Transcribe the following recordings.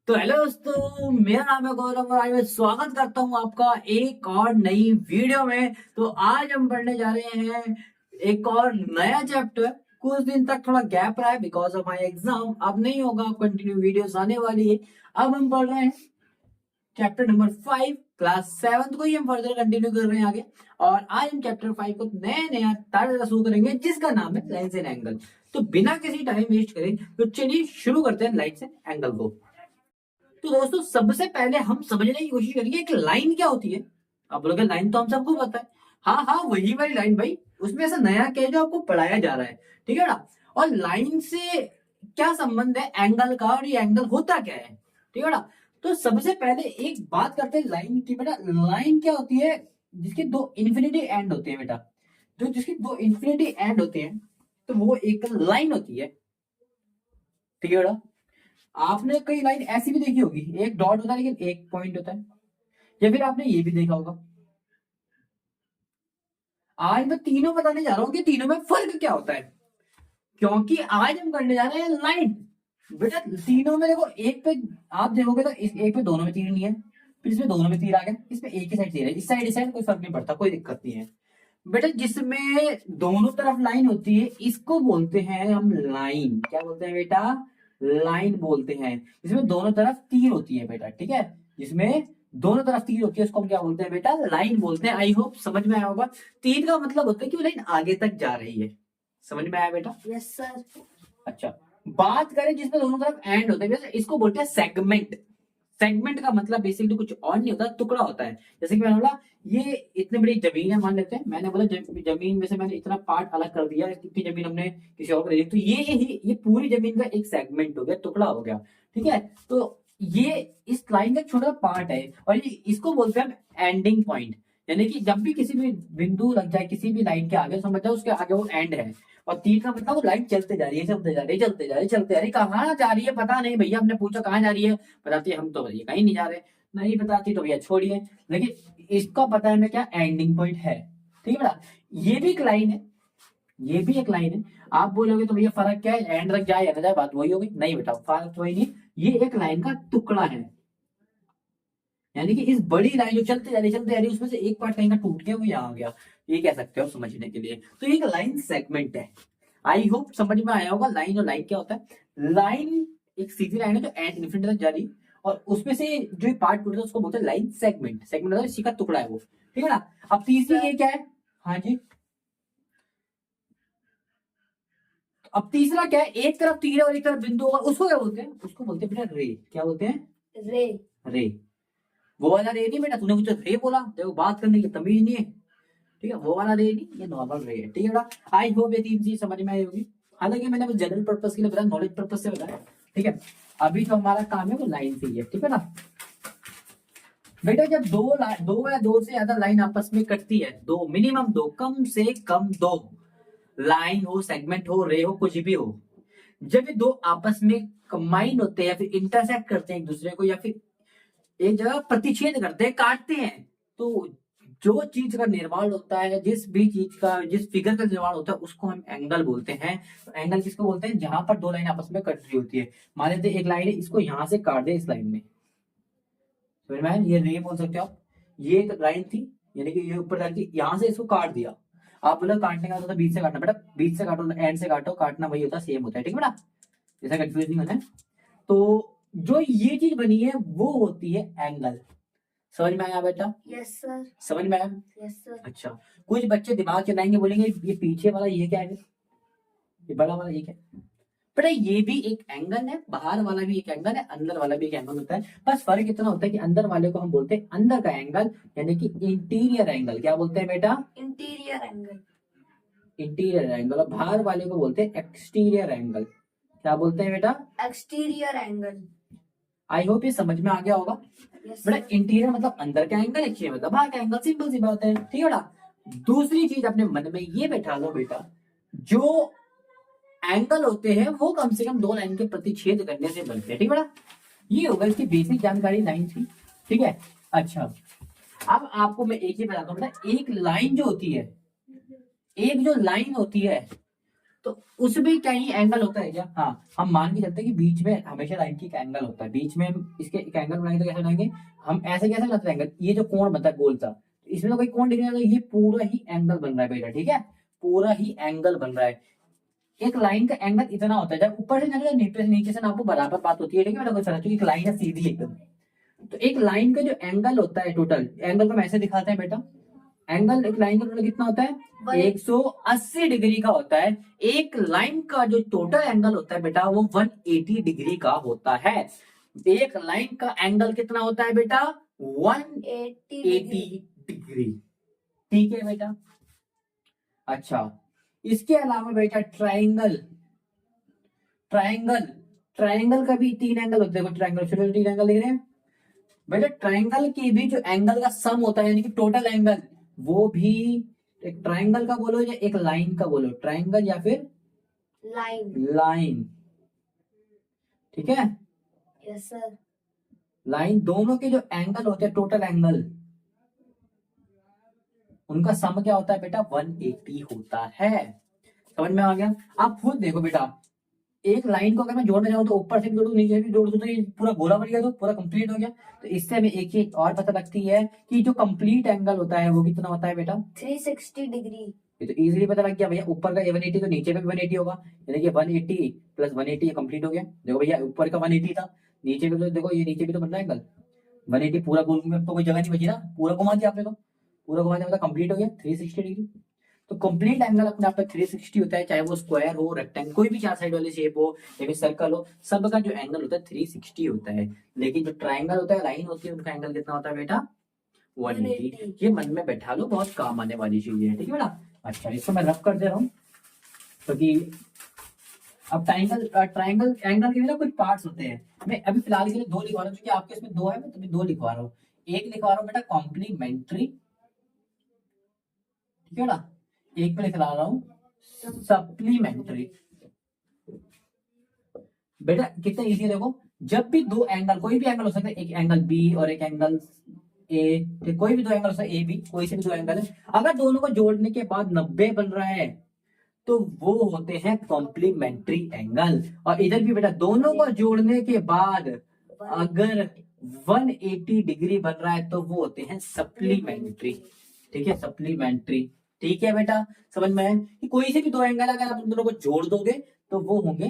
तो हेलो दोस्तों, मेरा नाम है गौरव और आज मैं स्वागत करता हूं आपका एक और नई वीडियो में। तो आज हम पढ़ने जा रहे हैं एक और नया चैप्टर। कुछ दिन तक थोड़ा गैप रहा है बिकॉज ऑफ माई एग्जाम। अब नहीं होगा, कंटिन्यू वीडियोस आने वाली है। अब हम पढ़ रहे हैं चैप्टर नंबर 5, क्लास 7 को ही हम फर्दर कंटिन्यू कर रहे हैं आगे। और आज हम चैप्टर 5 को नया नया ताजा शुरू करेंगे जिसका नाम है लाइन्स एंड एंगल। तो बिना किसी टाइम वेस्ट करें तो चलिए शुरू करते हैं लाइन्स एंड एंगल को। तो दोस्तों, सबसे पहले हम समझने की कोशिश करेंगे कि लाइन क्या होती है। आप बोलोगे लाइन तो हम सबको पता है। हाँ हाँ, वही वाली लाइन भाई। उसमें ऐसा नया क्या है जो आपको पढ़ाया जा रहा है, ठीक है ना। और लाइन से क्या संबंध है एंगल का, और ये एंगल होता क्या है, ठीक है ना। तो सबसे पहले एक बात करते हैं लाइन की। बेटा लाइन क्या होती है? जिसके दो इन्फिनिटी एंड होते हैं बेटा। जो जिसके दो इन्फिनिटी एंड होते हैं तो वो एक लाइन होती है, ठीक है बेटा। आपने कई लाइन ऐसी भी देखी होगी, एक डॉट होता है लेकिन एक पॉइंट होता है। या फिर आपने ये भी देखा होगा। आज मैं तीनों बताने जा रहा हूँ कि तीनों में फर्क क्या होता है, क्योंकि आज हम करने जा रहे हैं लाइन। बेटा तीनों में देखो, एक पे आप देखोगे तो इस एक पे दोनों में तीर नहीं है, फिर इसमें दोनों में तीर आ गए, इसमें एक ही साइड तीर है। इस साइड कोई फर्क नहीं पड़ता, कोई दिक्कत नहीं है। बेटा जिसमें दोनों तरफ लाइन होती है इसको बोलते हैं हम लाइन। क्या बोलते हैं बेटा? लाइन बोलते हैं। जिसमें दोनों तरफ तीर होती है बेटा, ठीक है। जिसमें दोनों तरफ तीर होती है उसको हम क्या बोलते हैं बेटा? लाइन बोलते हैं। आई होप समझ में आया होगा। तीर का मतलब होता है कि वो लाइन आगे तक जा रही है। समझ में आया बेटा? Yes sir. अच्छा, बात करें जिसमें दोनों तरफ एंड होते हैं, इसको बोलते हैं सेगमेंट। सेगमेंट का मतलब बेसिकली कुछ और नहीं होता, टुकड़ा होता है। जैसे कि मैंने बोला ये इतनी बड़ी जमीन है मान लेते हैं। मैंने बोला जमीन में से मैंने इतना पार्ट अलग कर दिया, इतनी जमीन हमने किसी और को दे दी, तो ये पूरी जमीन का एक सेगमेंट हो गया, टुकड़ा हो गया, ठीक है। तो ये इस लाइन का छोटा पार्ट है और ये इसको बोलते हैं हम एंडिंग पॉइंट। यानी कि जब भी किसी भी बिंदु लग जाए किसी भी लाइन के आगे, समझ जाओ उसके आगे वो एंड है। और तीर का मतलब वो लाइन चलते जा रही है, चलते जा रही है, चलते जा रही है, चलते जा रही है। कहाँ जा रही है पता नहीं भैया, हमने पूछा कहाँ जा रही है, बताती है हम तो भैया कहीं नहीं जा रहे। नहीं बताती तो भैया छोड़िए, लेकिन इसका पता है मैं क्या एंडिंग पॉइंट है, ठीक है ना। ये भी एक लाइन है, ये भी एक लाइन है। आप बोलोगे तो भैया फर्क क्या है, एंड तक जाए या ना जाए, बात वही होगी। नहीं बेटा, फर्क वही नहीं। ये एक लाइन का टुकड़ा है। यानी कि इस बड़ी लाइन जो चलते जा रही उसमें से एक पार्ट कहीं का टूट गया, वो यहाँ आ गया। ये कह सकते हो समझने के लिए। तो ये एक लाइन सेगमेंट है। आई होप समझ में आया होगा लाइन और लाइन क्या होता है। लाइन एक सीधी लाइन है जो एंड इन्फिनिटी तक जा रही है, और उसमें से जो पार्ट टूटता है उसको बोलते हैं लाइन सेगमेंट। सेगमेंट मतलब इसी का टुकड़ा है वो, ठीक है ना। अब तीसरी ये क्या है? हाँ जी, अब तीसरा क्या है? एक तरफ तीर है और एक तरफ बिंदु होगा, उसको क्या बोलते हैं? उसको बोलते हैं बेटा रे। क्या बोलते हैं? रे। रे। वो वाला रे नहीं बेटा, तूने मुझे रे बोला, देखो बात करने की तमीज नहीं है, ठीक है। वो वाला रे नहीं, ये नॉर्मल रे है, ठीक है बेटा। आई होप ये तीन चीज समझ में आई होगी। हालांकि मैंने बस जनरल पर्पस के लिए बताया, नॉलेज पर्पस से बताया, ठीक है। अभी तो हमारा काम है वो लाइन से ही है, ठीक है ना। बेटा जब दो या दो से ज्यादा लाइन आपस में कटती है, दो मिनिमम, दो कम से कम दो लाइन हो, सेगमेंट हो, रे हो, कुछ भी हो, जब ये दो आपस में कंबाइन होते हैं या फिर इंटरसेक्ट करते हैं एक दूसरे को, या फिर एक जगह प्रतिच्छेद करते हैं, काटते हैं, तो जो चीज का निर्माण होता है, जिस भी चीज का, जिस फिगर का निर्माण होता है उसको हम एंगल बोलते हैं। तो एंगल किसको बोलते हैं? जहां पर दो लाइन आपस में कट रही होती है। मान लेते हैं एक लाइन है, इसको यहां से काट दे इस लाइन में, समझ में आया? ये रे बोल सकते हो आप। ये एक लाइन थी, यानी कि ये ऊपर लाइन थी, यहां से इसको काट दिया। आप बोलो काटने का मतलब बीच से काटना, बेटा बीच से काटो, एंड से काटो, काटना वही होता है, सेम होता है, ठीक है बेटा। ऐसा कंफ्यूज नहीं होना है। तो जो ये चीज बनी है वो होती है एंगल। समझ में आया बेटा? Yes sir. समझ में आया? Yes sir. अच्छा, कुछ बच्चे दिमाग चलाएंगे, बोलेंगे ये पीछे वाला ये क्या है, ये बड़ा वाला ये क्या है। बेटा ये भी एक एंगल है, बाहर वाला भी एक एंगल है, अंदर वाला भी एक एंगल होता है। बस फर्क इतना होता है कि अंदर वाले को हम बोलते हैं अंदर का एंगल, यानी कि इंटीरियर एंगल। क्या बोलते हैं बेटा? Interior angle. Interior angle. और बाहर वाले को बोलते हैं एक्सटीरियर एंगल। क्या बोलते हैं बेटा? Exterior angle. आई होप ये समझ में आ गया होगा। यस बेटा सर। इंटीरियर मतलब अंदर का एंगल, एक्सटीरियर मतलब बाहर का एंगल, सिंपल सी बात है, ठीक है ना। दूसरी चीज अपने मन में ये बैठा लो बेटा, जो एंगल होते हैं वो कम से कम दो लाइन के प्रतिच्छेद करने से बनते हैं, ठीक है बेटा। ये होगा इसकी बेसिक जानकारी लाइन की, ठीक है। अच्छा, अब आपको मैं एक ही बताता हूँ बेटा, एक लाइन जो होती है, एक जो लाइन होती है तो उसमें क्या ही एंगल होता है क्या? हाँ, हम मान के चलते हैं कि बीच में हमेशा लाइन की एक एंगल होता है, बीच में हम इसके एक एंगल बनाएंगे तो कैसे बनाएंगे? हम ऐसे कैसे बनाते हैं एंगल? ये जो कोण बनता है गोल सा, इसमें तो कोई कोण दिख नहीं रहा, ये पूरा ही एंगल बन रहा है बेटा, ठीक है, पूरा ही एंगल बन रहा है। एक लाइन का एंगल इतना होता है, जब ऊपर से जाएगा नीचे से नापो बराबर बात होती है, ठीक है बेटा, कोई फर्क नहीं, एक लाइन है सीधी एकदम। तो एक लाइन का जो एंगल होता है टोटल एंगल को हम ऐसे दिखाते हैं बेटा, एंगल एक लाइन का टोटल कितना होता है? 180 डिग्री का होता है। एक लाइन का जो टोटल एंगल होता है बेटा वो 180 डिग्री का होता है। एक लाइन का एंगल कितना होता है बेटा? 180 डिग्री, ठीक है बेटा। अच्छा, इसके अलावा बेटा ट्राइंगल, ट्राइंगल ट्राइंगल का भी 3 एंगल होते हैं, ट्राइंगल छोटे 3 एंगल लिख रहे हैं बेटा। ट्राइंगल के भी जो एंगल का सम होता है यानी कि टोटल एंगल, वो भी एक ट्राइंगल का बोलो या एक लाइन का बोलो, ट्राइंगल या फिर लाइन, ठीक है। Yes sir. लाइन दोनों के जो एंगल होते हैं टोटल एंगल, उनका सम क्या होता है बेटा? 180 होता है। समझ में आ गया? आप खुद देखो बेटा, एक लाइन को अगर मैं जोड़ना चाहूँ तो ऊपर से भी जोड़ू नीचे से भी जोड़ दूं तो ये पूरा गोला बन गया, तो पूरा कंप्लीट हो गया। तो इससे हमें एक चीज और पता लगती है कि जो कंप्लीट एंगल होता है वो कितना होता है बेटा? 360 डिग्री। ये तो इजीली पता लग गया भैया, ऊपर का 180 तो नीचे का भी 180 होगा, यानी कि 180 प्लस 180 ये कंप्लीट हो गया। देखो भैया ऊपर का 180 था, नीचे का तो देखो ये नीचे भी तो बन रहा है एंगल 180, पूरा गोल में तो कोई जगह नहीं बची ना, पूरा घुमा दिया आपने, तो पूरा घुमा दिया मतलब कंप्लीट हो गया 360 डिग्री। तो कंप्लीट एंगल अपने आप में 360 होता है, चाहे वो स्क्वायर हो, रेक्टेंगल, कोई भी 4 साइड वाली शेप हो या फिर सर्कल हो, सबका जो एंगल होता है 360 होता है। लेकिन जो ट्राइंगल होता है, लाइन होती है, उनका एंगल कितना होता है बेटा? 180। ये मन में बैठा लो, बहुत काम आने वाली चीज है, ठीक है बेटा। अच्छा, इसको मैं रफ कर दे रहा हूँ क्योंकि अब ट्राइंगल ट्राइंगल एंगल के भी ना कुछ पार्ट्स होते हैं। मैं अभी फिलहाल के लिए 2 लिखवा रहा हूँ, क्योंकि आपके इसमें 2 है, मैं तभी 2 लिखवा रहा हूँ। एक लिखवा रहा हूँ बेटा कॉम्प्लीमेंट्री, ठीक है बेटा, एक पे लिखवा रहा हूँ सप्लीमेंट्री। बेटा कितना इजी है देखो, जब भी 2 एंगल, कोई भी एंगल हो सकता है, एक एंगल बी और एक एंगल ए, कोई भी 2 एंगल हो सकता है, ए बी, कोई से भी 2 एंगल है, अगर दोनों को जोड़ने के बाद 90 बन रहा है तो वो होते हैं कॉम्प्लीमेंट्री एंगल। और इधर भी बेटा दोनों को जोड़ने के बाद अगर 180 डिग्री बन रहा है तो वो होते हैं सप्लीमेंट्री, ठीक है, सप्लीमेंट्री, ठीक है बेटा। समझ में है कि कोई से भी 2 एंगल अगर आप उन दोनों को जोड़ दोगे तो वो होंगे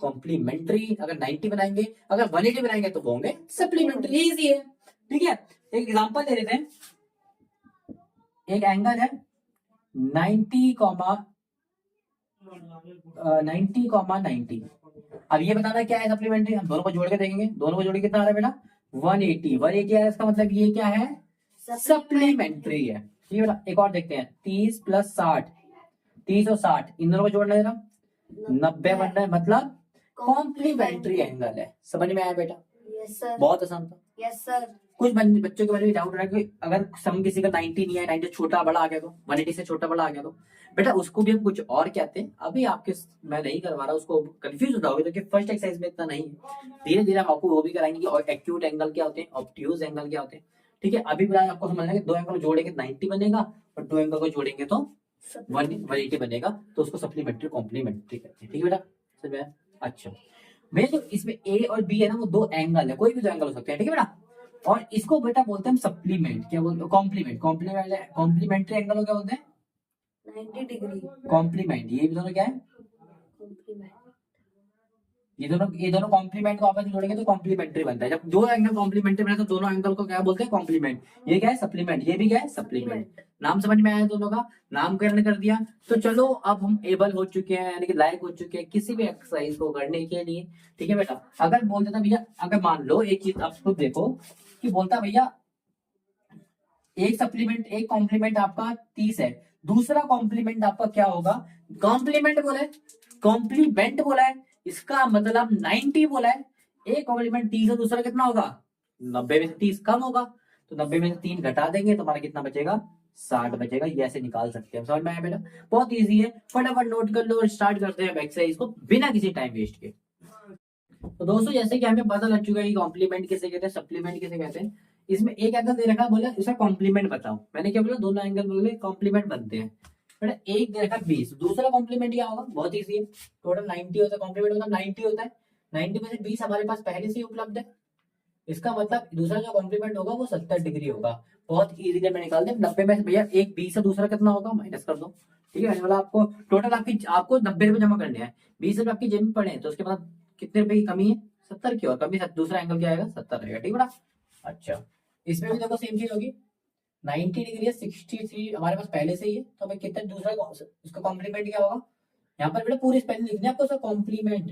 कॉम्प्लीमेंट्री। अगर 90 बनाएंगे, अगर 180 बनाएंगे तो वो होंगे सप्लीमेंट्री। इजी है, ठीक है। एक एग्जांपल ले लेते हैं, एक एंगल है 90,90। अब ये बताना क्या है सप्लीमेंट्री, हम दोनों को जोड़ के देखेंगे, दोनों को जोड़ के कितना आ रहा है बेटा? 180 180 है, इसका मतलब ये क्या है? सप्लीमेंट्री है, ठीक है बेटा। एक और देखते हैं, 30 प्लस 60, 30 और 60 इन दोनों को जोड़ना है ना, 90 बन रहा है, मतलब कॉम्प्लीमेंट्री एंगल है। समझ में आया बेटा? Yes sir. बहुत आसान था। Yes sir. कुछ बच्चों के बारे में डाउट रहा है कि अगर सम किसी का 90 नहीं है, 90 छोटा बड़ा आ गया तो, 180 से छोटा बड़ा आ गया तो बेटा उसको भी हम कुछ और कहते हैं। अभी आपके मैं नहीं करवा रहा, उसको कंफ्यूज होता होगा क्योंकि फर्स्ट एक्सरसाइज में इतना नहीं है। धीरे धीरे हम आपको वो भी कराएंगे कि एक्यूट एंगल क्या होते हैं, ऑब्ट्यूज एंगल क्या होते हैं, ठीक है। अभी फिलहाल आपको समझना है कि 2 एंगल जोड़ेंगे 90 बनेगा और 2 एंगल को जोड़ेंगे तो 180 बनेगा, तो उसको सप्लीमेंट्री कॉम्प्लीमेंट्री कहते हैं, ठीक है बेटा। समझ में आया? अच्छा, मेरे जो इसमें ए और बी है ना, वो 2 एंगल है, कोई भी 2 एंगल हो सकते हैं, ठीक है बेटा। और इसको बेटा बोलते हैं सप्लीमेंट, क्या बोलते हैं? कॉम्प्लीमेंट, कॉम्प्लीमेंट्री एंगल को क्या बोलते हैं? 90 डिग्री। कॉम्प्लीमेंट। ये भी दोनों क्या है? कॉम्प्लीमेंट। ये दोनों कॉम्प्लीमेंट को आपस में जोड़ेंगे तो कॉम्प्लीमेंट्री बनता है। जब 2 एंगल कॉम्प्लीमेंट्री बने तो दोनों एंगल को क्या बोलते हैं? कॉम्प्लीमेंट। ये क्या है? सप्लीमेंट। ये भी क्या है? सप्लीमेंट। नाम समझ में आया दोनों का? नामकरण कर दिया तो चलो अब हम एबल हो चुके हैं, यानी कि लायक हो चुके हैं किसी भी एक्सरसाइज को करने के लिए, ठीक है बेटा। अगर बोल देता भैया, अगर मान लो एक चीज आप खुद देखो कि बोलता भैया एक सप्लीमेंट, एक कॉम्प्लीमेंट आपका 30 है, दूसरा कॉम्प्लीमेंट आपका क्या होगा? कॉम्प्लीमेंट बोला है, कॉम्प्लीमेंट बोला है, इसका मतलब 90 बोला है। एक कॉम्प्लीमेंट 30 है, दूसरा कितना होगा? 90 में से 30 कम होगा, तो 90 में से 3 घटा देंगे तो हमारा कितना बचेगा? 60 बचेगा। ये ऐसे निकाल सकते हैं। समझ में आया बेटा? बहुत इजी है, फटाफट नोट कर लो और स्टार्ट करते हैं एक्सरसाइज को बिना किसी टाइम वेस्ट के। तो दोस्तों जैसे कि हमें पता लग चुका है कि कॉम्प्लीमेंट किसे कहते हैं, सप्लीमेंट किसे कहते हैं। इसमें एक एंगल दे रखा, बोला इसका कॉम्प्लीमेंट बताओ। मैंने क्या बोला? दोनों एंगल बोले कॉम्प्लीमेंट बनते हैं। बेटा एक दे रखा 20, दूसरा कॉम्प्लीमेंट क्या होगा, बहुत इजी है, टोटल 90 होता है, कॉम्प्लीमेंट मतलब 90 होता है, 90 में से 20 हमारे पास पहले से ही उपलब्ध है, इसका मतलब दूसरा जो कॉम्प्लीमेंट होगा वो 70 डिग्री होगा। बहुत इजीली मैं निकाल दे, 90 में से भैया एक 20 है, दूसरा कितना होगा माइनस कर दो, ठीक है, मैंने बोला आपको टोटल आपको 90 रुपए जमा करने हैं, 20 रुपए आपकी जेब में पड़े हैं, तो उसके बाद कितने रुपए की कमी है, 70 की, और कमी दूसरा एंगल क्या आएगा, 70 रहेगा, ठीक है बेटा। अच्छा, इसमें भी देखो सेम चीज होगी, 90 डिग्री है, 63 हमारे पास पहले से ही है, तो हमें कितना दूसरा उसका कॉम्प्लीमेंट क्या होगा, यहाँ पर बेटा पूरी स्पेलिंग लिखनी है आपको, उसका कॉम्प्लीमेंट,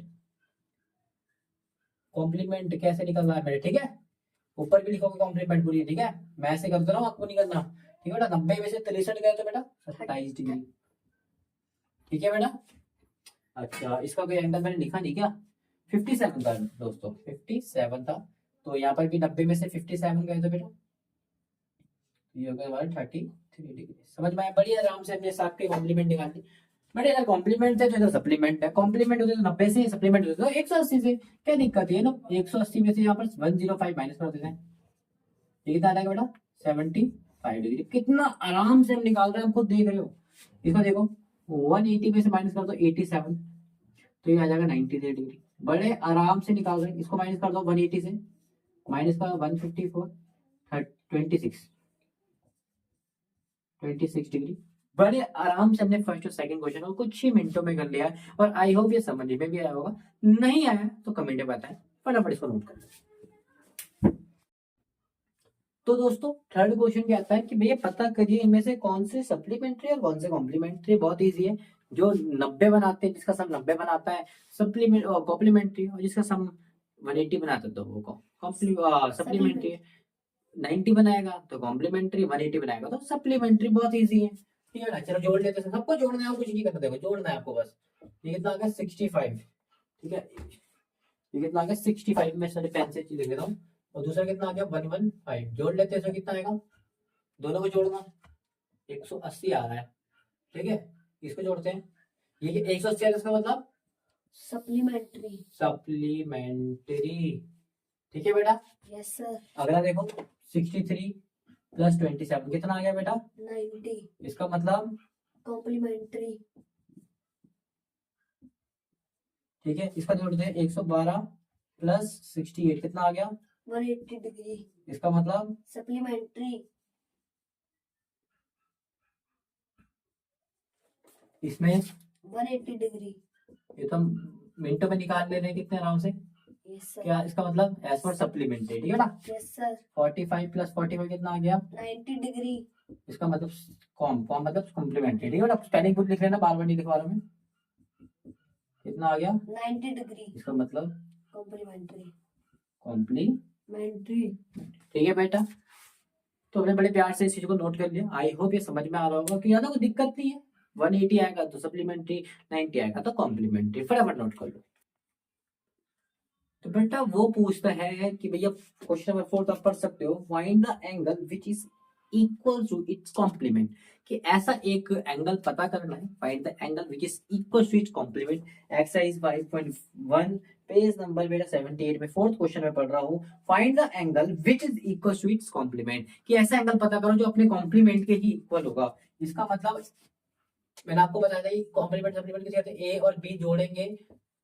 कॉम्प्लीमेंट कैसे निकलना है मेरे, ठीक है, ऊपर भी लिखोगे कॉम्प्लीमेंट पूरी, ठीक है, मैं ऐसे करता रहा हूँ, आपको नहीं करना, ठीक है बेटा। 90 में से 63 गए तो बेटा 27 डिग्री, ठीक है बेटा। अच्छा, इसका कोई एंगल मैंने लिखा नहीं क्या, 57 था दोस्तों, 57 था, तो यहाँ पर भी 90 में से 57 गए तो बेटा ये हो गया हमारा 33 डिग्री, समझ में आया, बढ़िया आराम से हमने साथ के कॉम्प्लीमेंट निकाल दी। बट इधर कॉम्प्लीमेंट है तो इधर सप्लीमेंट है, कॉम्प्लीमेंट होते तो 90 से, सप्लीमेंट होते तो 180 से, क्या दिक्कत है ना, 180 में से यहाँ पर 105 माइनस कर देते हैं, ये कितना आ जाएगा बेटा 75 डिग्री, कितना आराम से हम निकाल रहे हैं, हम खुद देख रहे हो, इसको देखो 180 में से माइनस कर दो 87, तो ये आ जाएगा 93 डिग्री, बड़े आराम से निकाल रहे हैं, इसको माइनस कर दो 180 से, माइनस का 154, 26 डिग्री, बड़े आराम से हमने फर्स्ट और सेकंड क्वेश्चन को कुछ ही मिनटों में कर लिया है, और आई होप ये समझ में भी आया होगा, नहीं आया तो कमेंट में बताएं, फटाफट इसको नोट कर लें। तो दोस्तों थर्ड क्वेश्चन क्या आता है कि भैया पता करिए इनमें से कौन से सप्लीमेंट्री और कौन से कॉम्प्लीमेंट्री, बहुत इजी है, जो 90 बनाते हैं, जिसका सम 90 बनाता है सप्लीमेंट कॉम्प्लीमेंट्री, और जिसका सम 180 बनाता है तो वो सप्लीमेंट्री, 90 बनाएगा तो कॉम्प्लीमेंट्री, 180 बनाएगा तो सप्लीमेंट्री, बहुत इजी है, ठीक है ना। चलो जोड़ लेते हैं, सबको जोड़ना है, कुछ नहीं करना, देखो जोड़ना है आपको बस, ये कितना आ गया 65, ठीक है, ये कितना आ गया 65 में सारे पेन से लिख देता हूँ, और दूसरा कितना आ गया 115, जोड़ लेते हैं, इसमें कितना आएगा, दोनों को जोड़ना 180 आ रहा है, ठीक है, इसको जोड़ते हैं, ये 180 आ रहा है, इसका मतलब सप्लीमेंट्री, सप्लीमेंट्री, ठीक है बेटा। यस सर, अगला देखो 63 प्लस 27 कितना आ गया बेटा 90, इसका मतलब, कॉम्प्लीमेंट्री, ठीक है, इसका जोड़ते हैं 112 प्लस 68 कितना आ गया 180 डिग्री, इसका मतलब, सप्लीमेंट्री, इसमें 180 डिग्री, ये तो हम मिनटों में निकाल ले रहे हैं कितने आराम से, यस सर, क्या इसका मतलब एज पर सप्लीमेंट्री, ठीक है ना। यस सर, 45 प्लस 45 कितना आ गया 90 डिग्री, इसका मतलब कॉम मतलब कॉम्प्लीमेंट्री, ठीक है ना, स्पेलिंग खुद लिख लेना, बार बार नहीं लिखवा रहा मैं, कितना आ गया 90 डिग्री, इसका मतलब कॉम्प्लीमेंट्री, कॉम्प्लीमेंट्री, मेंट्री, ठीक है बेटा। तो हमने बड़े प्यार से इस चीज को नोट कर लिया, आई होप ये समझ में आ रहा होगा कि ज्यादा कोई दिक्कत नहीं है, 180 आएगा तो सप्लीमेंट्री, 90 आएगा तो कॉम्प्लीमेंट्री, फटाफट नोट कर लो। तो बेटा वो पूछता है कि भैया क्वेश्चन नंबर 4 आप पढ़ सकते हो, find the angle which is equal to its complement, कि ऐसा एक एंगल पता करना है, find the angle which is equal to its complement, exercise 5.1 page number मेरा 78 में फोर्थ क्वेश्चन में पढ़ रहा हूँ, find the angle which is equal to its complement, कि ऐसा एंगल पता करो जो अपने कॉम्प्लीमेंट के ही इक्वल होगा। इसका मतलब मैंने आपको बताया था कॉम्प्लीमेंट सप्लीमेंट किसे कहते हैं, ए और बी जोड़ेंगे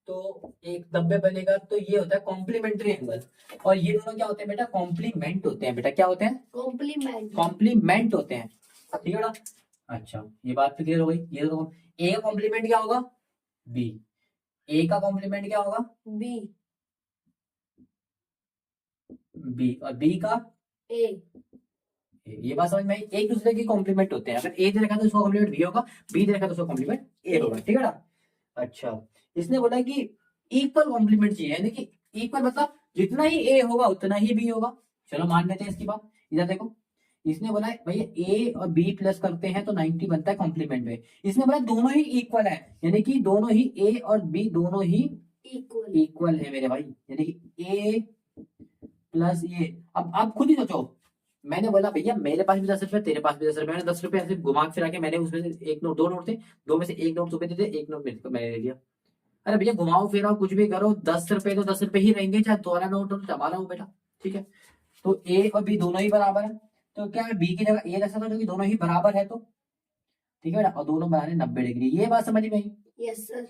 तो एक 90 बनेगा, तो ये होता है कॉम्प्लीमेंट्री एंगल, और ये दोनों क्या होते हैं बेटा कॉम्प्लीमेंट होते हैं, बेटा क्या होते हैं कॉम्प्लीमेंट, कॉम्प्लीमेंट होते हैं, ठीक है बेटा। अच्छा ये बात तो क्लियर हो गई, ये तो ए का कॉम्प्लीमेंट क्या होगा बी, ए का कॉम्प्लीमेंट क्या होगा बी, बी, और बी का ए, ये बात समझ में आई, एक दूसरे के कॉम्प्लीमेंट होते हैं, अगर ए दे रखा तो उसका कॉम्प्लीमेंट बी होगा, बी दे रखा तो उसका कॉम्प्लीमेंट ए होगा, ठीक है ना। अच्छा इसने बोला कि इक्वल कॉम्प्लीमेंट चाहिए, यानी कि इक्वल मतलब जितना ही ए होगा उतना ही बी होगा, चलो मान लेते हैं इसकी बात। इधर देखो इसने बोला भैया ए और बी प्लस करते हैं तो 90 बनता है कॉम्प्लीमेंट में, इसने बोला दोनों ही इक्वल है, यानी कि दोनों ही ए और बी दोनों ही इक्वल, इक्वल है मेरे भाई, यानी कि ए प्लस ये, अब आप खुद ही सोचो, मैंने बोला भैया मेरे पास भी 10 रुपए, तेरे पास भी 10 रुपए, मैंने 10 रुपए ऐसे घुमा फिरा के मैंने उसमें से एक नोट, दो नोट थे, दो में से एक नोट तुम्हें दे दिया, एक नोट मेरे को मैंने ले लिया। अरे भैया घुमाओ फिराओ कुछ भी करो, 10 रुपए तो 10 रुपए ही रहेंगे, चाहे दोहरा नोट हो तो चबाना हो बेटा, ठीक है। तो ए और बी दोनों ही बराबर है, तो क्या बी की जगह ए रख सकता हूं, क्योंकि दोनों ही बराबर है, तो ठीक है बेटा, और दोनों बना रहे 90 डिग्री। ये बात समझ में आई? Yes sir.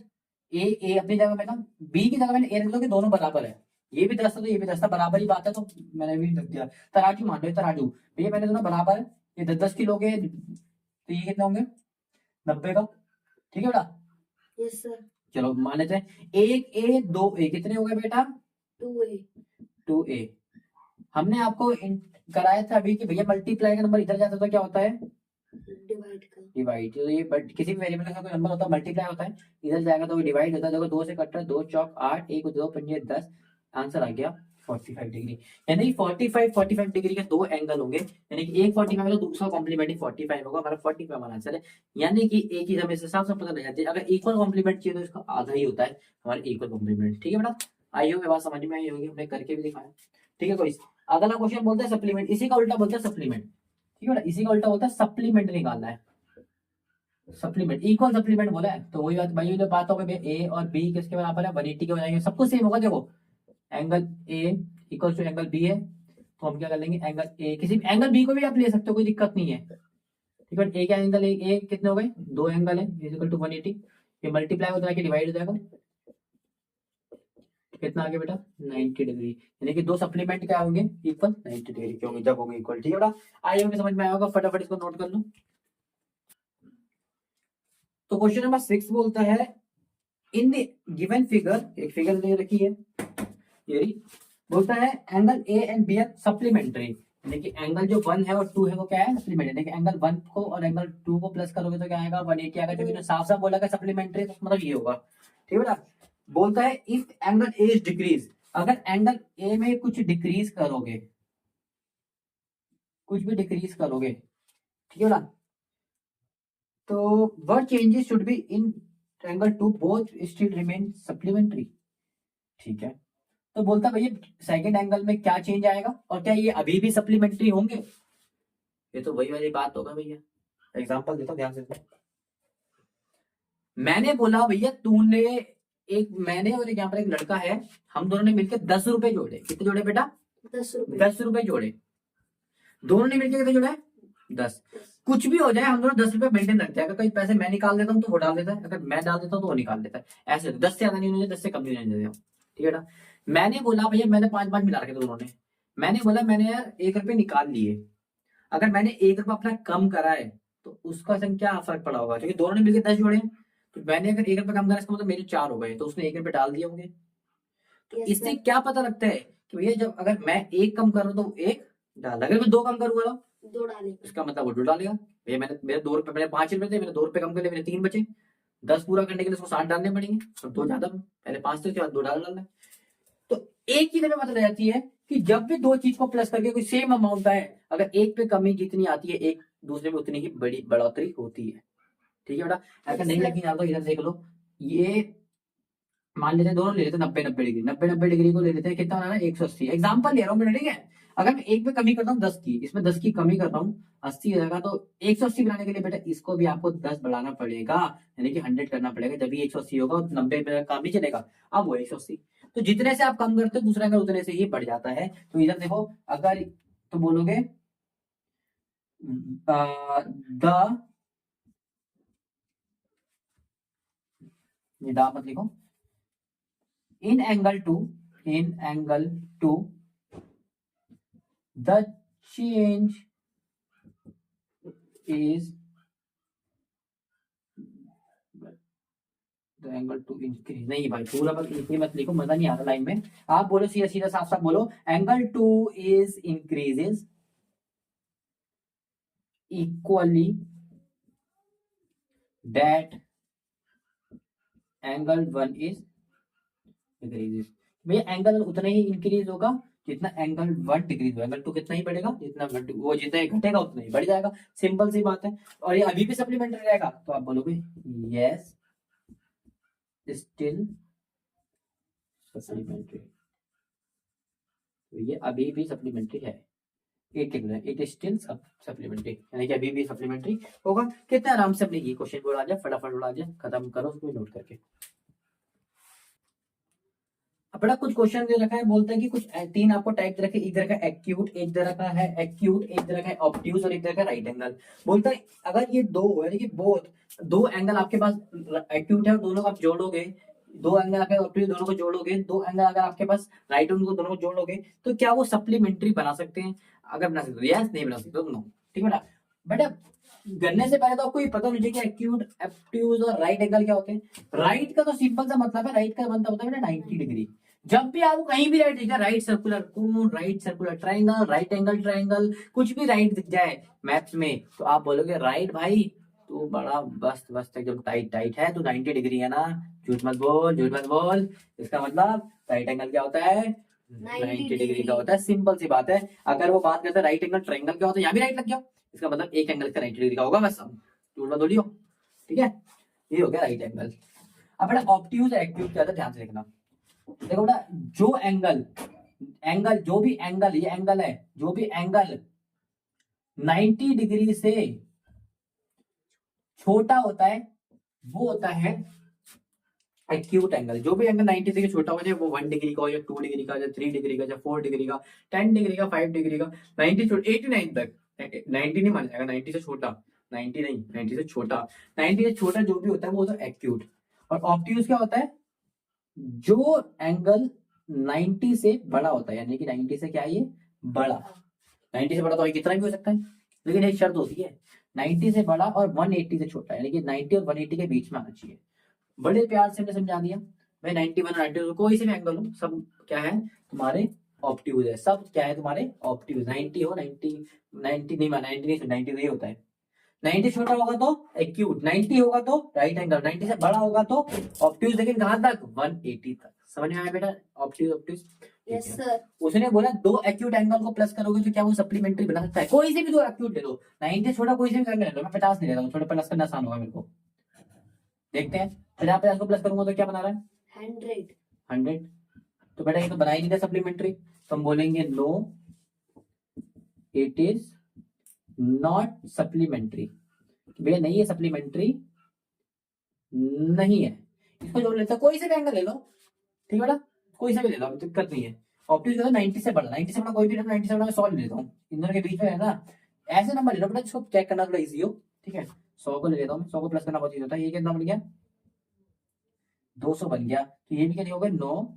ए अपनी जगह पे था, बी की जगह मैंने ए रख दो कि दोनों बराबर है। ये भी 10 था तो ये भी 10 था, बराबर ही बात है, तो मैंने भी रख दिया। तराजू मान लो, तराजू भैया मैंने दोनों बराबर है, ये 10-10 किलो के, तो ये कितने होंगे 90 का। ठीक है बेटा, यस सर। चलो मान लेते हैं 1A 2A कितने हो गए बेटा? 2A। 2A। हमने आपको कराया था अभी कि भैया मल्टीप्लाई का नंबर इधर जाता है तो क्या होता है? डिवाइड का। डिवाइड। तो ये बट किसी भी वेरिएबल का कोई नंबर होता है मल्टीप्लाई होता है, इधर जाएगा तो वो डिवाइड होता है। देखो 2 से कट रहा है, 2 चौक 8, 1 2 पंजे 10, आंसर आ गया 45 डिग्री। यानी 45 डिग्री के दो एंगल होंगे, यानी कि एक 45 होगा दूसरा कॉम्प्लीमेंट 45 होगा, हमारा 45 हमारा आंसर है। यानी कि एक ही हमें साफ साफ पता लग जाती है, अगर इक्वल कॉम्प्लीमेंट चाहिए तो इसका आधा ही होता है हमारा इक्वल कॉम्प्लीमेंट। ठीक है बेटा, आई होगी बात समझ में आई होगी, हमने करके भी दिखाया। ठीक है, कोई अगला क्वेश्चन बोलता है सप्लीमेंट, इसी का उल्टा बोलता है सप्लीमेंट। ठीक है बेटा, इसी का उल्टा बोलता है सप्लीमेंट निकालना है। सप्लीमेंट, इक्वल सप्लीमेंट बोला है तो वही बात भाई, जो बात होगी ए और बी किसके बराबर है 180 के हो जाएंगे, सब कुछ सेम होगा। देखो angle A equal to angle B है, तो हम क्या कर लेंगे एंगल ए, किसी एंगल बी को भी आप ले सकते हो, कोई दिक्कत नहीं है। ठीक है, ए का एंगल ए कितने हो गए, दो एंगल है इक्वल टू 180, ये मल्टीप्लाई हो जाएगा डिवाइड हो जाएगा, कितना आ गया बेटा 90 डिग्री। यानी कि दो सप्लीमेंट क्या होंगे इक्वल 90 डिग्री के होंगे जब होंगे इक्वल। ठीक है बेटा, आई होंगे समझ में आया होगा, फटाफट इसको नोट कर लो। तो क्वेश्चन नंबर 6 बोलता है इन द गिवन फिगर, एक फिगर दे रखी है ये बोलता है angle A and B are supplementary, यानी कि एंगल जो 1 है और 2 है वो क्या है सप्लीमेंट्री, यानी कि एंगल 1 को और एंगल 2 को प्लस करोगे तो क्या आएगा 180 आएगा, जो कि साफ साफ बोला है सप्लीमेंट्री, तो मतलब ये होगा। ठीक है बेटा, बोलता है if angle A is decrease, अगर एंगल ए में कुछ डिक्रीज करोगे, कुछ भी डिक्रीज करोगे, ठीक है बेटा, तो what changes should be in angle 2 both still remain supplementary. ठीक है, तो बोलता भैया सेकंड एंगल में क्या चेंज आएगा और क्या ये अभी भी सप्लीमेंट्री होंगे। ये तो वही वाली बात होगा भैया, एग्जांपल देता हूं ध्यान से। मैंने बोला भैया तूने एक, मैंने और यहाँ पर एक लड़का है, हम दोनों ने मिलकर 10 रुपए जोड़े, कितने जोड़े बेटा 10 रुपए। 10 रुपए जोड़े, दोनों ने मिलकर कितने जोड़े 10। कुछ भी हो जाए हम दोनों 10 रुपए मेंटेन रखते हैं, अगर कोई पैसे मैं निकाल देता हूँ तो वो डाल देता है, अगर मैं डाल देता हूँ तो वो निकाल देता है, ऐसे 10 से ज्यादा नहीं होने 10 से कम नहीं होने देते। ठीक है ना, मैंने बोला भैया मैंने 5-5 मिला रखे थे दोनों ने, मैंने बोला मैंने यार 1 रुपए निकाल लिए, अगर मैंने 1 रुपया अपना कम करा है तो उसका असर क्या फर्क पड़ा होगा, क्योंकि दोनों ने मिलकर 10 जोड़े, तो मैंने अगर 1 रुपया कम करा इसका मतलब मेरे 4 हो गए, तो उसने 1 रुपये डाल दिए होंगे। तो इससे क्या पता लगता है कि भैया जब अगर मैं 1 कम कर रहा हूँ तो 1 डाल, अगर मैं 2 कम करूंगा तो 2 डालेगा, इसका मतलब वो 2 डालेगा। भैया मैंने मेरे 2 रुपए, मेरे 5 रुपए थे, मैंने 2 रुपए कम कर लिए, मेरे 3 बचे, 10 पूरा करने के लिए उसको 7 डालने पड़ेंगे, और 2 ज्यादा, पहले 5 थे उसके बाद 2 डालना। तो एक चीज हमें पता लग जाती है कि जब भी दो चीज को प्लस करके कोई सेम अमाउंट आए, अगर एक पे कमी जितनी आती है एक दूसरे में उतनी ही बड़ी बढ़ोतरी होती है। ठीक है बेटा, अगर नहीं लगी ना तो इधर देख लो, ये मान लेते हैं दोनों ले लेते हैं 90-90 डिग्री, 90-90 डिग्री को ले लेते हैं, कितना बनाना है 180, एग्जाम्पल ले रहा हूँ मैं, ठीक है। अगर मैं एक पे कमी करता हूँ 10 की, इसमें 10 की कमी कर रहा हूँ 80 हो जाएगा, तो 180 बनाने के लिए बेटा इसको भी आपको 10 बढ़ाना पड़ेगा, यानी कि 100 करना पड़ेगा, जब भी 180 होगा 90 पे काम नहीं चलेगा, अब वो 180। तो जितने से आप कम करते हो दूसरा अगर उतने से ही बढ़ जाता है। तो इधर देखो, अगर तो बोलोगे द मत लिखो, in angle to the change is the angle to increase, नहीं भाई पूरा मत लिखो, मजा नहीं आ रहा लाइन में, आप बोलो सीधा सीधा साफ साफ बोलो, angle two is increases equally that angle 1 is decreases. भैया एंगल उतना ही इंक्रीज होगा जितना एंगल 1 डिक्रीज होगा, एंगल 2 कितना ही बढ़ेगा जितना वो जितना ही घटेगा उतना ही बढ़ जाएगा, सिंपल सी बात है। और ये अभी भी सप्लीमेंट्री रहेगा, तो आप बोलोगे यस स्टिल सप्लीमेंट्री, तो ये अभी भी सप्लीमेंट्री है, इट स्टिल सप्लीमेंट्री, यानी कि अभी भी सप्लीमेंट्री होगा। कितना आराम से अपने ये क्वेश्चन बोला जाए, फटाफट उड़ा जाए, खत्म करो उसको नोट करके। अपना कुछ क्वेश्चन दे रखा है, बोलता है कि कुछ तीन आपको टाइप दे रखे, एक दे रखा है एक्यूट, एक दे रखा है एक्यूट, एक दे रखा है ऑब्ट्यूज और एक दे रखा है राइट एंगल। बोलता है अगर ये दो यानी कि बोथ दो एंगल आपके पास एक्यूट है और दोनों को आप जोड़ोगे, दो एंगल अगर ऑब्ट्यूज दोनों को जोड़ोगे, दो एंगल अगर आपके पास राइट उनको दोनों को जोड़ोगे, तो क्या वो सप्लीमेंट्री बना सकते हैं? अगर बना सकते हो यस, नहीं बना सकते तो नो। ठीक है बेटा। बेटा गन्ने से पहले तो आपको ये पता होना चाहिए कि एक्यूट, ऑब्ट्यूज और राइट एंगल क्या होते हैं। राइट का तो सिंपल सा मतलब है, राइट का बनता होता है बेटा 90 डिग्री। जब भी आपको कहीं भी राइट दिख जाए, right circular cone, right circular triangle, right angle triangle, कुछ भी राइट दिख जाए मैथ्स में, तो आप बोलोगे राइट भाई तू बड़ा मस्त मस्त एकदम टाइट टाइट है, तू 90 डिग्री है ना। झूठ मत बोल, झूठ मत बोल। इसका मतलब राइट एंगल क्या होता है? 90 डिग्री का होता है। सिंपल सी बात है। अगर वो बात करते हैं राइट एंगल ट्रायंगल क्या होता है, यहाँ भी राइट लग गया, इसका मतलब एक एंगल का 90 डिग्री का होगा बस। अब झूठ मत बोलियो। ठीक है, ये हो गया राइट एंगल। अब बेटा ऑब्ट्यूज एक्यूट क्या होता है, ध्यान से देखना। देखो बेटा जो एंगल एंगल जो भी एंगल, ये एंगल है, जो भी एंगल 90 डिग्री से छोटा होता है वो होता है एक्यूट एंगल। जो भी एंगल 90 से छोटा हो जाए, वो 1 डिग्री का हो या 2 डिग्री का या 3 डिग्री का या 4 डिग्री का, 10 डिग्री का, 5 डिग्री का, 90 89 तक, 90 नहीं माना जाएगा, 90 से छोटा, 90 नहीं, 90 से छोटा, 90 से छोटा जो भी होता है वो होता है एक्यूट। और ऑब्ट्यूज क्या होता है? जो एंगल 90 से बड़ा होता है, यानी कि 90 से क्या है ये बड़ा। 90 से बड़ा तो कितना भी हो सकता है, लेकिन एक शर्त होती है 90 से बड़ा और 180 से छोटा, यानी कि 90 और 180 के बीच में आना चाहिए। बड़े प्यार से हमने समझा दिया भाई, 91 और 92 कोई से भी एंगल हो, सब क्या है तुम्हारे ऑब्ट्यूज है, सब क्या है तुम्हारे ऑब्ट्यूज। 90 हो 90, 90 नहीं माना, 90 नहीं, 90 नहीं होता है। 90 छोटा होगा तो एक्यूट, 90 होगा तो राइट एंगल, 90 से बड़ा होगा तो ऑब्ट्यूज। लेकिन कहां तक? 180 तक। समझ में आया बेटा? Obtuse obtuse. Yes sir. उसने बोला दो एक्यूट एंगल को प्लस करोगे तो क्या वो सप्लीमेंट्री बना सकता है? कोई से भी दो एक्यूट ले लो, 90 छोटा कोई से भी एंगल ले लो, मैं 50 नहीं लेता हूँ, थोड़ा प्लस करना आसान होगा मेरे को। देखते हैं 50 को प्लस करूंगा तो क्या बना रहा है? 100। 100। तो बेटा ये तो बना ही नहीं था सप्लीमेंट्री, तो हम बोलेंगे no it is not supplementary. भैया नहीं है सप्लीमेंट्री, नहीं है। इसको जोड़ लेते हैं, कोई से भी एंगल ले लो। ठीक है बेटा, कोई से भी ले लो, दिक्कत नहीं है। ऑप्टिक्स जो है 90 से बड़ा, 90 से बड़ा कोई भी 90 से बड़ा मैं 100 ले लेता हूँ, इन दोनों के बीच में है ना। ऐसे नंबर ले लो बेटा जिसको चेक करना थोड़ा इजी हो। ठीक है, 100 को ले लेता हूँ, 100 को प्लस करना बहुत इजी होता है। ये कितना बन गया? 200 बन गया। तो ये भी क्या लिखोगे? नो,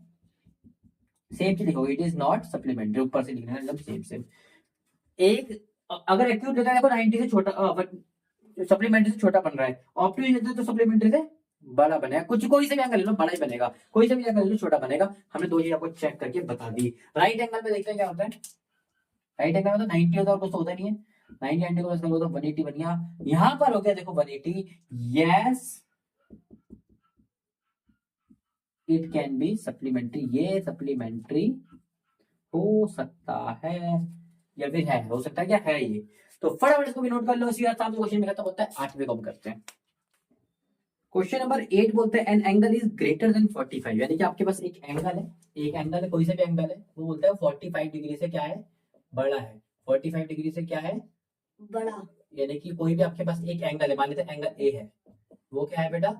सेम चीज लिखोगे, इट इज नॉट सप्लीमेंट्री, ऊपर से लिखना है एकदम सेम सेम। एक अगर एक्यूट लेता है देखो 90 से छोटा, सप्लीमेंट्री से छोटा बन रहा है, ऑप्टिक्स लेते तो सप्लीमेंट्री से बड़ा बनेगा। कुछ कोई से भी एंगल ले लो बड़ा ही बनेगा, कोई से भी एंगल ले लो छोटा बनेगा। हमने दो चीज आपको चेक करके बता दी। राइट एंगल में देखते हैं क्या होता है। राइट एंगल में तो 90 होता है और कुछ तो होता नहीं है। 90 को प्लस करो तो 180 बन गया। यहां पर हो गया देखो 180। Yes it can be supplementary, ये सप्लीमेंट्री हो सकता है या फिर है, हो सकता है क्या है ये। तो फटाफट इसको भी नोट कर लो, इसी के साथ क्वेश्चन में खत्म होता है। 8वें को हम करते हैं। क्वेश्चन नंबर 8 बोलते हैं an angle is greater than 45, यानी कि आपके पास एक एंगल है, एक एंगल है, कोई से भी एंगल है, वो बोलता है 45 डिग्री से क्या है? बड़ा है। 45 डिग्री से क्या है? बड़ा। यानी कि कोई भी आपके पास एक एंगल है, मान लेते हैं एंगल ए है, वो क्या है बेटा?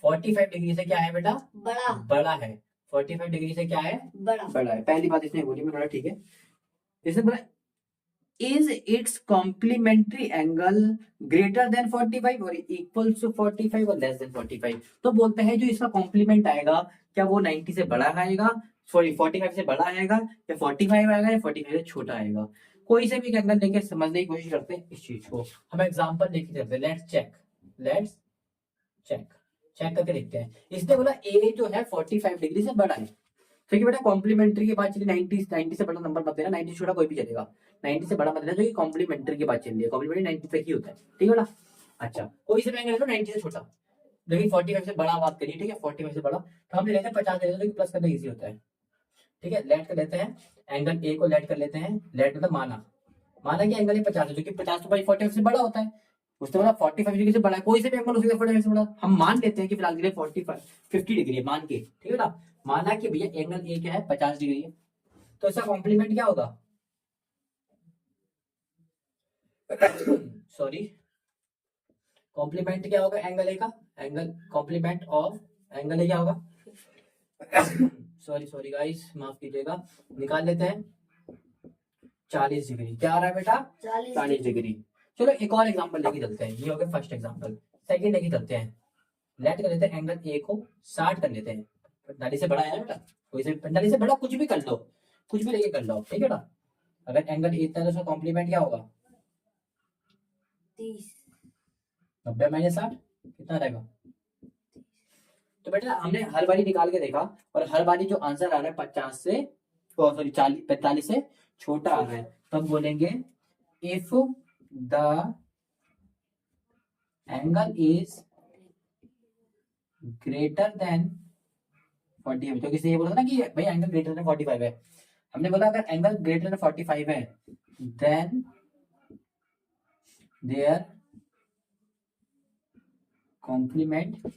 45 डिग्री से क्या है बेटा? बड़ा। बड़ा है। 45 डिग्री से क्या है? बड़ा। बड़ा है। पहली बात इसने बोली, मैंने बोला ठीक है। इसने बोला is its complementary angle greater than 45 और इक्वल्स टू 45 और लेस देन 45। तो बोलते हैं जो इसका कॉम्प्लीमेंट आएगा क्या वो 90 से बड़ा आएगा, सॉरी 45 से बड़ा आएगा, या 45 आएगा, या 45 से छोटा आएगा। कोई से भी एंगल लेके समझने की कोशिश करते हैं इस चीज को। हम एग्जांपल लेके चलते हैं, लेट्स चेक चेक करके देखते हैं। इसने बोला ए जो है 45 डिग्री से बड़ा है। ठीक है बेटा, कॉम्प्लीमेंट्री के बाद चलिए 90 से बड़ा नंबर मत देना, 90 से छोटा कोई भी चलेगा, 90 से बड़ा मत देना, जो कि कॉम्प्लीमेंट्री के बाद चल रही है, कॉम्प्लीमेंट्री 90 तक ही होता है। ठीक है बेटा। अच्छा कोई से एंगल ले लो 90 से छोटा, लेकिन 45 से बड़ा बात करिए। ठीक है, 45 से बड़ा तो हम ले लेते हैं 50 ले लेते हैं, जो कि प्लस करना इजी होता है। ठीक है, लेट कर लेते हैं, एंगल ए को लेट कर लेते हैं। लेट मतलब माना कि एंगल 50 है, जो कि 50 तो भाई 45 से बड़ा होता है। उसके बाद 45 डिग्री से बड़ा है, कोई से भी एंगल उसके 45 से बड़ा, हम मान लेते हैं कि फिलहाल के लिए 50 डिग्री है मान के। ठीक है ना, माना कि भैया एंगल ए क्या है? 50 डिग्री है, तो इसका कॉम्प्लीमेंट क्या होगा? सॉरी, कॉम्प्लीमेंट क्या होगा एंगल ए का? Angle complement of angle A क्या होगा? सॉरी गाइस, माफ कीजिएगा। निकाल लेते हैं 40 डिग्री। क्या आ रहा है बेटा? 40 डिग्री। चलो एक और एग्जांपल लेके चलते हैं। ये हो गया फर्स्ट एग्जांपल। सेकंड लेके चलते हैं। लेट कर लेते हैं एंगल ए को 60 कर लेते हैं। 45 से बड़ा है बेटा, कोई से 45 से बड़ा कुछ भी कर लो, कुछ भी लेके कर लो, ठीक है बेटा। अगर एंगल ए इतना है तो उसका कॉम्प्लीमेंट क्या होगा? 30। 90 माइनस 60 कितना रहेगा? तो बेटा हमने हर बारी निकाल के देखा और हर बारी जो आंसर आ रहा है 50 से, सॉरी 45 से छोटा आ रहा है, तो हम बोलेंगे if the angle is greater than 45, तो किसी ये बोला था ना कि भाई एंगल ग्रेटर देन 45 है। हमने बोला अगर एंगल ग्रेटर देन 45 है then their complement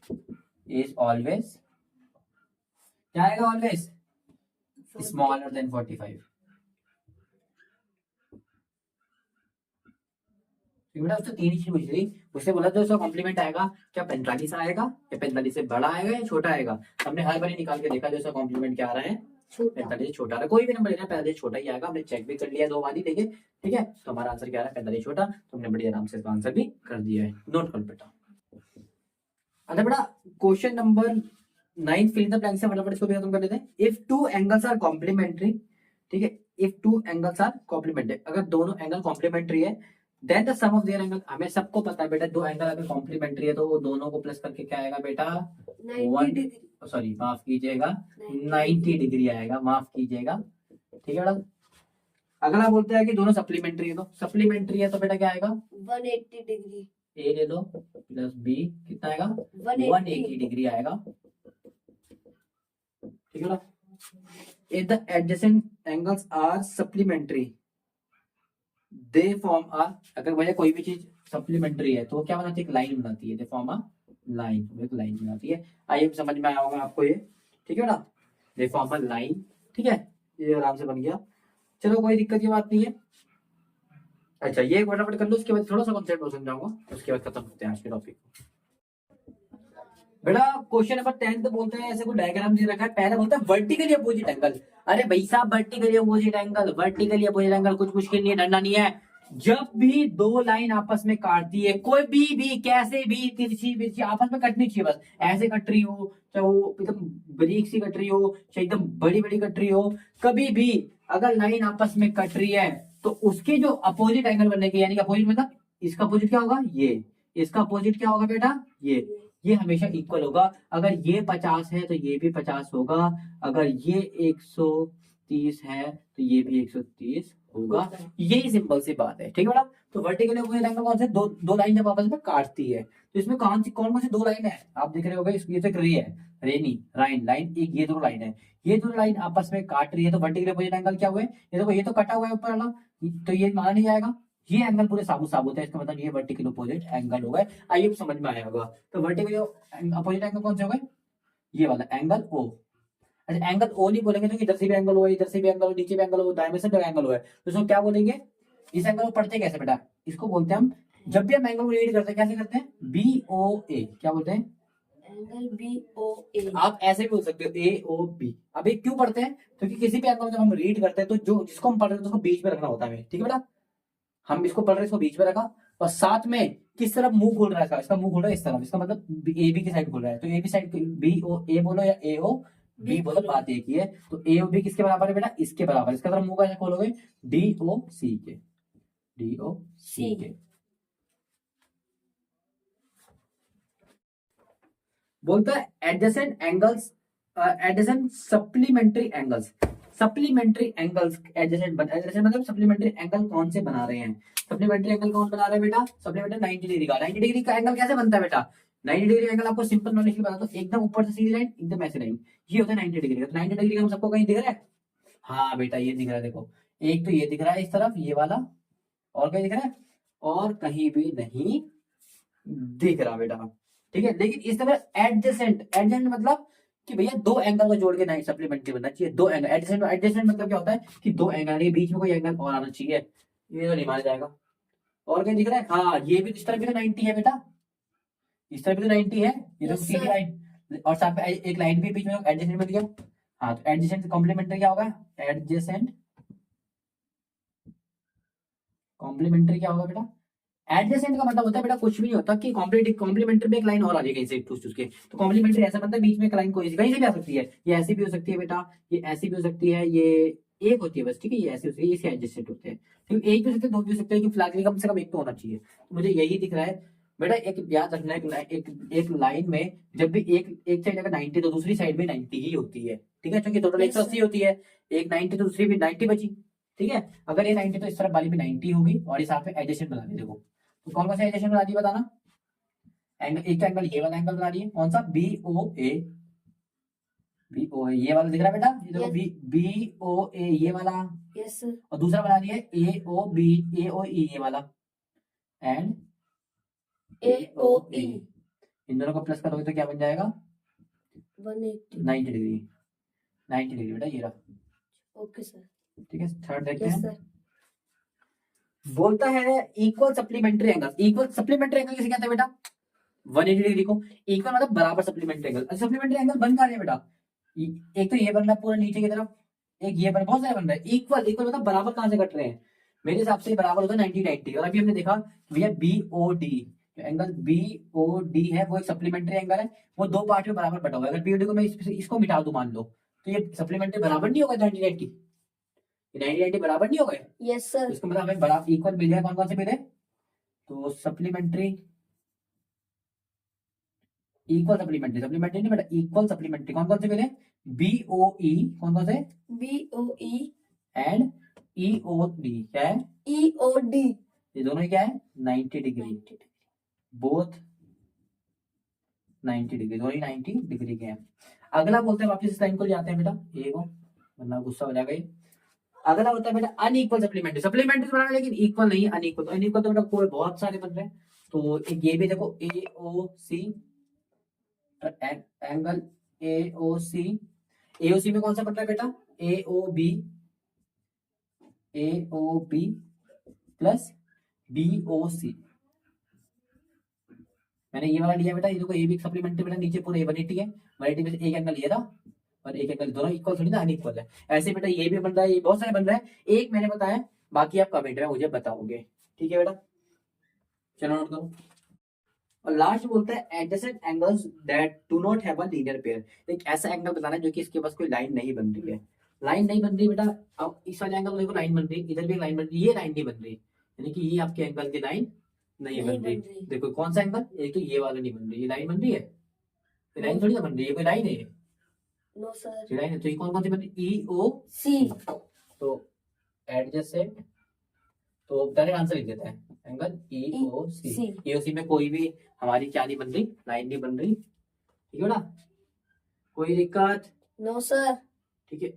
is always, क्या आएगा? Always smaller than 45। बेटा उससे तीन ही चीज पूछी थी। उससे बोला था उसका कॉम्प्लीमेंट आएगा क्या 45 आएगा या 45 से बड़ा आएगा या छोटा आएगा। हमने हर बार निकाल के देखा जो उसका कॉम्प्लीमेंट क्या आ रहा है? 45 छोटा आ रहा है। कोई भी नंबर लेना 45 छोटा ही आएगा। हमने चेक भी कर लिया 2 बार ही देखे, ठीक है। तो हमारा आंसर क्या आ रहा है? 45 छोटा। तो हमने बड़ी आराम से इसका आंसर भी कर दिया है। नोट कर बेटा। अच्छा बेटा question number 9 fill in the blanks से फटाफट इसको भी खत्म कर लेते हैं। If two angles are complementary, ठीक है, if two angles are complementary, अगर दोनों एंगल कॉम्प्लीमेंट्री है then the sum of their angle, हमें सबको पता है बेटा दो एंगल अगर कॉम्प्लीमेंट्री है तो वो दोनों को प्लस करके क्या आएगा बेटा? 90 डिग्री। सॉरी माफ कीजिएगा 90 डिग्री आएगा, माफ कीजिएगा, ठीक है बेटा। अगला बोलते हैं कि दोनों सप्लीमेंट्री है, तो सप्लीमेंट्री है तो बेटा क्या आएगा? 180 डिग्री। ए ले लो प्लस बी कितना आएगा? 180 डिग्री आएगा, ठीक है बेटा। If the adjacent angles are supplementary they form are, अगर भैया कोई भी चीज सप्लीमेंट्री है तो वो क्या बनाती है? एक लाइन बनाती है। दे फॉर्म आ लाइन, एक लाइन बनाती है। आइए समझ में आया होगा आपको ये, ठीक है बेटा। दे फॉर्म आ लाइन, ठीक है, ये आराम से बन गया। चलो कोई दिक्कत की बात नहीं है। अच्छा ये फटाफट कर लो, उसके बाद थोड़ा सा कॉन्सेप्ट और समझाऊंगा, उसके बाद खत्म करते हैं आज के टॉपिक। बेटा क्वेश्चन नंबर 10 तो बोलते हैं ऐसे कोई डायग्राम दे रखा है, पहले बोलता है वर्टिकली अपोजिट एंगल। अरे भाई साहब vertically opposite angle, vertically opposite angle कुछ मुश्किल नहीं है, डरना नहीं है। जब भी दो लाइन आपस में काटती है, कोई भी कैसे भी तिरछी बिरछी आपस में कटनी चाहिए, बस ऐसे कट रही हो, चाहे वो एकदम बारीक सी कट रही हो, चाहे एकदम बड़ी बड़ी कट रही हो, कभी भी अगर लाइन आपस में कट रही है तो उसके जो अपोजिट एंगल बनने के, यानी कि अपोजिट मतलब इसका अपोजिट क्या होगा? ये, इसका अपोजिट क्या होगा बेटा? ये हमेशा इक्वल होगा। अगर ये 50 है तो ये भी 50 होगा, अगर ये 130 है तो ये भी 130 होगा। यही सिंपल सी बात है, ठीक है बेटा। तो वर्टिकल अपोजिट एंगल कौन से? दो लाइन जब आपस में काटती है तो इसमें कौन कौन सी दो लाइन है आप देख रहे होगे? ये तो एक रे है, रे नहीं लाइन, लाइन एक, ये दो लाइन है, ये दो लाइन आपस में काट रही है तो वर्टिकल अपोजिट एंगल क्या हुए? ये देखो ये तो कटा हुआ है ऊपर वाला, तो ये माना नहीं जाएगा। ये एंगल पूरे साबुत साबुत है, इसका मतलब ये वर्टिकल अपोजिट एंगल हो गए। आइए समझ में आया होगा। तो वर्टिकल अपोजिट एंगल कौन से हो गए? ये वाला एंगल ओ। अच्छा एंगल ओ नहीं बोलेंगे तो इधर से भी एंगल हो, इधर से भी एंगल हो, नीचे भी एंगल हो, डायमेंशन पे एंगल हो है, तो इसको क्या बोलेंगे? इस एंगल को पढ़ते कैसे बेटा? इसको बोलते हैं हम, जब भी हम एंगल को रीड करते हैं कैसे करते हैं? बी ओ ए, क्या बोलते हैं? एंगल बी ओ ए। आप ऐसे भी बोल सकते हो ए ओ बी। अब ये क्यों पढ़ते हैं? क्योंकि किसी भी एंगल जब हम रीड करते हैं तो जो जिसको हम पढ़ रहे हैं उसको बीच में रखना होता है, ठीक है बेटा। हम इसको पढ़ रहे हैं, इसको बीच में रखा, और साथ में किस तरफ मुंह खुल रहा है इसका मुंह खुल रहा है इस तरफ, इसका मतलब ए बी की साइड खुल रहा है, तो A B side B O A बोलो या ए ओ बी बोलो, बात एक ही है। तो ए ओ बी किसके बराबर है बेटा? इसके बराबर। इसका तरफ मुंह कैसे खोलोगे? डी ओ सी के, डी ओ सी के। बोलता है adjacent angles, adjacent supplementary angles, supplementary angles adjacent मतलब सप्लीमेंट्री एंगल कौन से बना रहे हैं? सप्लीमेंट्री एंगल कौन बना रहे हैं बेटा? सप्लीमेंट्री 90 डिग्री का। 90 डिग्री का एंगल कैसे बनता है बेटा? 90 डिग्री एंगल आपको सिंपल नॉलेज के बता दो, एकदम ऊपर से सीधी लाइन, एकदम ऐसे लाइन, ये होता है 90 डिग्री का। तो 90 डिग्री का हम सबको कहीं दिख रहा है? हाँ बेटा ये दिख रहा है, देखो एक तो ये दिख रहा है इस तरफ ये वाला, और कहीं दिख रहा है? और कहीं भी नहीं दिख रहा बेटा, ठीक है। लेकिन इस तरह एडजेसेंट, एडजेसेंट मतलब कि भैया दो एंगल को जोड़ के नहीं सप्लीमेंट्री बनना चाहिए, दो एंगल। एडजेसेंट, एडजेसेंट मतलब क्या होता है कि दो एंगल के बीच में कोई एंगल और आना चाहिए, ये तो नहीं माना जाएगा। और क्या दिख रहा है? हाँ ये भी इस तरह भी तो 90 है बेटा, इस तरह भी तो 90 है, ये तो Yes, सीधी sir. लाइन, और साथ में एक लाइन भी बीच में एडजेसेंट में दिया, हाँ तो एडजेसेंट कॉम्प्लीमेंट्री क्या होगा? एडजेसेंट कॉम्प्लीमेंट्री क्या होगा बेटा? एडजेसेंट का मतलब होता है बेटा कुछ भी नहीं होता कि कॉम्प्लीमेंट्री में एक लाइन और आ जाए कहीं से टूस के, तो कॉम्प्लीमेंट्री ऐसा बनता है बीच में एक लाइन कोई कहीं से भी आ सकती है, ये ऐसी भी हो सकती है बेटा, ये ऐसी भी हो सकती है, ये एक होती है बस, ठीक है, ये ऐसी होती है, इसे एडजेसेंट होते हैं। ठीक है, एक भी हो सकते हैं, दो भी हो सकते हैं, कि फिलहाल के लिए कम से कम एक तो होना चाहिए। तो मुझे यही दिख रहा है बेटा। एक याद रखना है, एक लाइन में जब भी एक साइड अगर 90 तो दूसरी साइड भी 90 ही होती है, ठीक है, क्योंकि टोटल Yes, 180 होती है, एक 90 तो दूसरी भी 90 बची, ठीक है। अगर ये 90 तो इस तरफ वाली भी 90 होगी, और इस पे एडजेसेंट बना दी देखो, तो कौन कौन सा एडजेसेंट बना दी बताना? एंगल, एक एंगल ये वाला एंगल बना दिए, कौन सा? बी ओ ए, बी ओ ए ये वाला दिख रहा है बेटा, ये देखो Yes. बी ओ ए ये वाला, यस सर, और दूसरा बना दिया ए ओ बी, ए ओ ई ये वाला, एंड ए ओ ई इन दोनों को प्लस करोगे तो क्या बन जाएगा? 180। 90 डिग्री, 90 डिग्री बेटा ये रहा, ओके सर। ठीक है। थर्ड देखते यस हैं, सर, बोलता है equal supplementary angle. Equal supplementary angle किसे कहते हैं बेटा? 180 डिग्री को इक्वल मतलब बराबर सप्लीमेंट्री एंगल। सप्लीमेंट्री एंगल बन कहाँ रहे हैं बेटा? एक तो ये बन रहा है पूरा नीचे की तरफ, एक ये बन, बहुत सारे बन रहे हैं। इक्वल, इक्वल मतलब बराबर कहाँ से कट रहे हैं? मेरे हिसाब से बराबर होता है 90 90। और अभी हमने देखा भैया B O D, angle B O D है वो एक सप्लीमेंट्री एंगल है, वो दो पार्ट में बराबर बटा हुआ है। अगर बी ओ डी को मैं इसको मिटा दूं मान लो, तो ये सप्लीमेंट्री बराबर नहीं होगा 90 90, 90 90 बराबर नहीं होगा। यस सर, इसको मतलब हमें बराबर इक्वल मिल जाए, कौन कौन से मिले? तो सप्लीमेंट्री, इक्वल सप्लीमेंट्री, सप्लीमेंट्री नहीं बेटा, इक्वल सप्लीमेंट्री कौन कौन से मिले? बी ओ ई, कौन कौन से? B O E and E O D, क्या है? ई ओ डी ये दोनों ही क्या है? 90 डिग्री, 90। बोथ 90 डिग्री, दोनों ही 90 डिग्री के हैं। अगला बोलते हैं, वापस इस लाइन को ले आते हैं बेटा, ये को, वरना गुस्सा हो जाएगा ये। अगला होता है बेटा अनइक्वल सप्लीमेंट्री। सप्लीमेंट्री बनाना लेकिन इक्वल नहीं, अनइक्वल। तो अनइक्वल तो बेटा कोई बहुत सारे बन रहे हैं, तो एक ये भी देखो ए ओ सी, एंगल ए ओ सी, ए ओ सी में कौन सा बन रहा है बेटा? A O B, A O B plus B O C. मैंने ये वाला लिया बेटा, ये देखो ये भी सप्लीमेंट्री बेटा, नीचे पूरा 180 है, 180 में से एक एंगल ये था और एक एंगल, दोनों इक्वल थोड़ी ना, अनइक्वल है। ऐसे बेटा ये भी बन रहा है, ये बहुत सारे बन रहे हैं, एक मैंने बताया, बाकी आप कमेंट में मुझे बताओगे, ठीक है बेटा। चलो नोट करो। और लास्ट बोलता है adjacent angles that do not have a linear pair. एक ऐसा एंगल बताना है जो कि इसके पास कोई लाइन नहीं बन रही है। लाइन नहीं बन रही बेटा, अब इस वाले एंगल में देखो लाइन बन रही है, इधर भी लाइन बन रही है, ये लाइन नहीं बन रही, यानी कि ये आपके एंगल की लाइन नहीं नहीं बन रही। बन रही। देखो कौन सा एंगल, एक तो ये वाला नहीं बन रही, ये लाइन बन रही है, ये लाइन थोड़ी ना बन रही है, कोई लाइन है ये? नो सर, ये लाइन है, तो ये कौन कौन सी बन रही? ई ओ सी तो एडजेसेंट, तो डायरेक्ट आंसर लिख देते हैं, एंगल ई ओ सी। सी। ई ओ सी में कोई भी हमारी क्या नहीं बन रही, लाइन नहीं बन रही, ठीक है बेटा, कोई दिक्कत? No sir. ठीक है,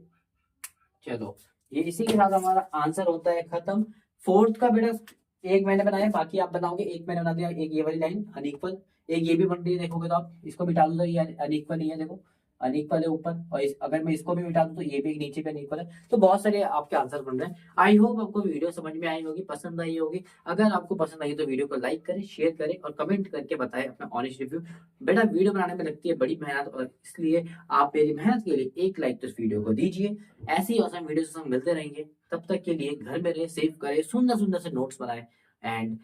चलो ये इसी के साथ हमारा आंसर होता है खत्म। फोर्थ का बेटा एक मैंने बनाया, बाकी आप बनाओगे। एक मैंने बना दिया, एक ये वाली लाइन अनइक्वल, एक ये भी बन रही है, देखोगे तो आप इसको मिटा दो तो ये अनइक्वल ही है, देखो अनइक्वल है ऊपर, और अगर मैं इसको भी मिटा दूं तो ये भी नीचे पे अनइक्वल है। तो बहुत सारे आपके आंसर बन रहे हैं। आई होप आपको वीडियो समझ में आई होगी, पसंद आई होगी। अगर आपको पसंद आई तो वीडियो को लाइक करें, शेयर करें और कमेंट करके बताएं अपना ऑनेस्ट रिव्यू। बेटा वीडियो बनाने में लगती है बड़ी मेहनत, और इसलिए आप मेरी मेहनत के लिए एक लाइक तो इस वीडियो को दीजिए। ऐसी औसम वीडियो से हम मिलते रहेंगे, तब तक के लिए घर में रहे, सेव करें, सुंदर सुंदर से नोट्स बनाए, एंड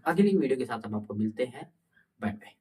अगली वीडियो के साथ हम आपको मिलते हैं। Bye bye.